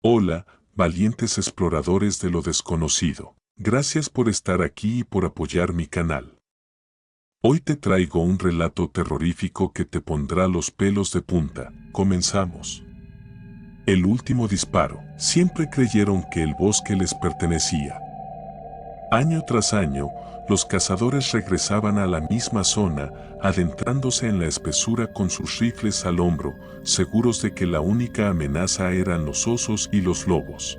Hola, valientes exploradores de lo desconocido. Gracias por estar aquí y por apoyar mi canal. Hoy te traigo un relato terrorífico que te pondrá los pelos de punta. Comenzamos. El último disparo. Siempre creyeron que el bosque les pertenecía. Año tras año, los cazadores regresaban a la misma zona, adentrándose en la espesura con sus rifles al hombro, seguros de que la única amenaza eran los osos y los lobos.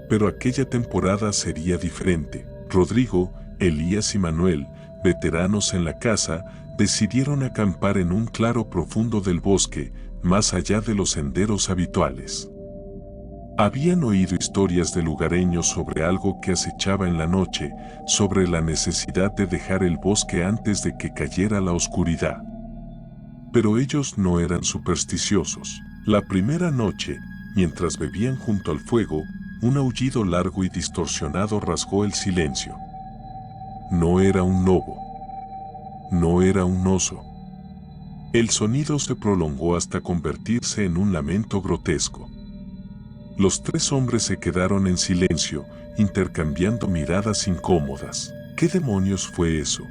Pero aquella temporada sería diferente. Rodrigo, Elías y Manuel, veteranos en la caza, decidieron acampar en un claro profundo del bosque, más allá de los senderos habituales. Habían oído historias de lugareños sobre algo que acechaba en la noche, sobre la necesidad de dejar el bosque antes de que cayera la oscuridad. Pero ellos no eran supersticiosos. La primera noche, mientras bebían junto al fuego, un aullido largo y distorsionado rasgó el silencio. No era un lobo. No era un oso. El sonido se prolongó hasta convertirse en un lamento grotesco. Los tres hombres se quedaron en silencio, intercambiando miradas incómodas. ¿Qué demonios fue eso?,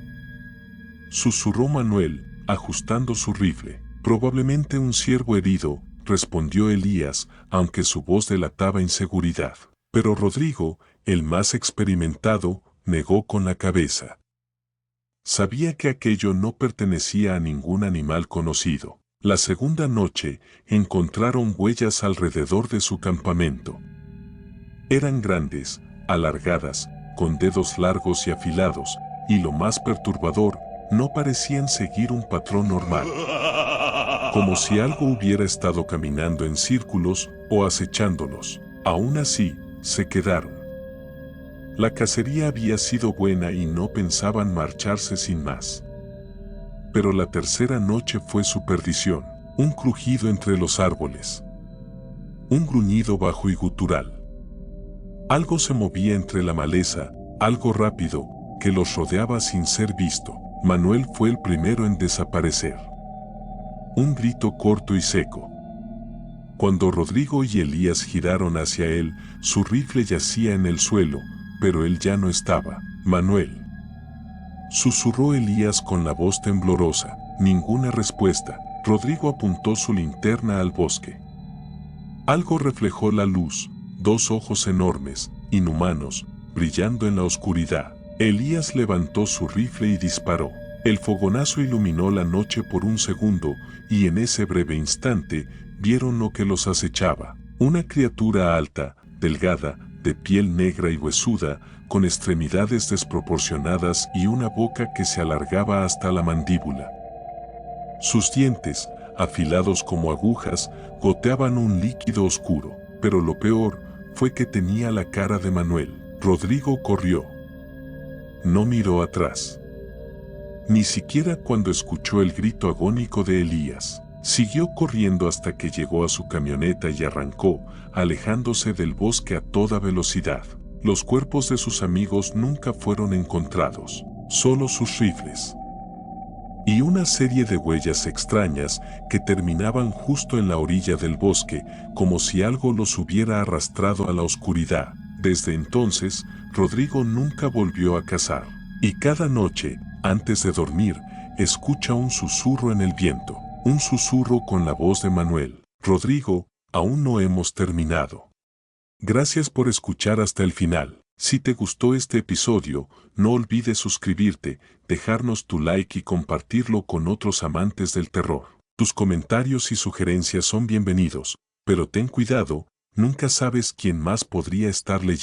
susurró Manuel, ajustando su rifle. Probablemente un ciervo herido, respondió Elías, aunque su voz delataba inseguridad. Pero Rodrigo, el más experimentado, negó con la cabeza. Sabía que aquello no pertenecía a ningún animal conocido. La segunda noche, encontraron huellas alrededor de su campamento. Eran grandes, alargadas, con dedos largos y afilados, y lo más perturbador, no parecían seguir un patrón normal. Como si algo hubiera estado caminando en círculos o acechándolos. Aún así, se quedaron. La cacería había sido buena y no pensaban marcharse sin más. Pero la tercera noche fue su perdición. Un crujido entre los árboles. Un gruñido bajo y gutural. Algo se movía entre la maleza, algo rápido, que los rodeaba sin ser visto. Manuel fue el primero en desaparecer. Un grito corto y seco. Cuando Rodrigo y Elías giraron hacia él, su rifle yacía en el suelo, pero él ya no estaba. Manuel, susurró Elías con la voz temblorosa. Ninguna respuesta. Rodrigo apuntó su linterna al bosque. Algo reflejó la luz, dos ojos enormes, inhumanos, brillando en la oscuridad. Elías levantó su rifle y disparó. El fogonazo iluminó la noche por un segundo, y en ese breve instante, vieron lo que los acechaba. Una criatura alta, delgada, de piel negra y huesuda, con extremidades desproporcionadas y una boca que se alargaba hasta la mandíbula. Sus dientes, afilados como agujas, goteaban un líquido oscuro, pero lo peor fue que tenía la cara de Manuel. Rodrigo corrió. No miró atrás. Ni siquiera cuando escuchó el grito agónico de Elías. Siguió corriendo hasta que llegó a su camioneta y arrancó, alejándose del bosque a toda velocidad. Los cuerpos de sus amigos nunca fueron encontrados, solo sus rifles. Y una serie de huellas extrañas que terminaban justo en la orilla del bosque, como si algo los hubiera arrastrado a la oscuridad. Desde entonces, Rodrigo nunca volvió a cazar. Y cada noche, antes de dormir, escucha un susurro en el viento. Un susurro con la voz de Manuel. Rodrigo, aún no hemos terminado. Gracias por escuchar hasta el final. Si te gustó este episodio, no olvides suscribirte, dejarnos tu like y compartirlo con otros amantes del terror. Tus comentarios y sugerencias son bienvenidos, pero ten cuidado, nunca sabes quién más podría estar leyendo.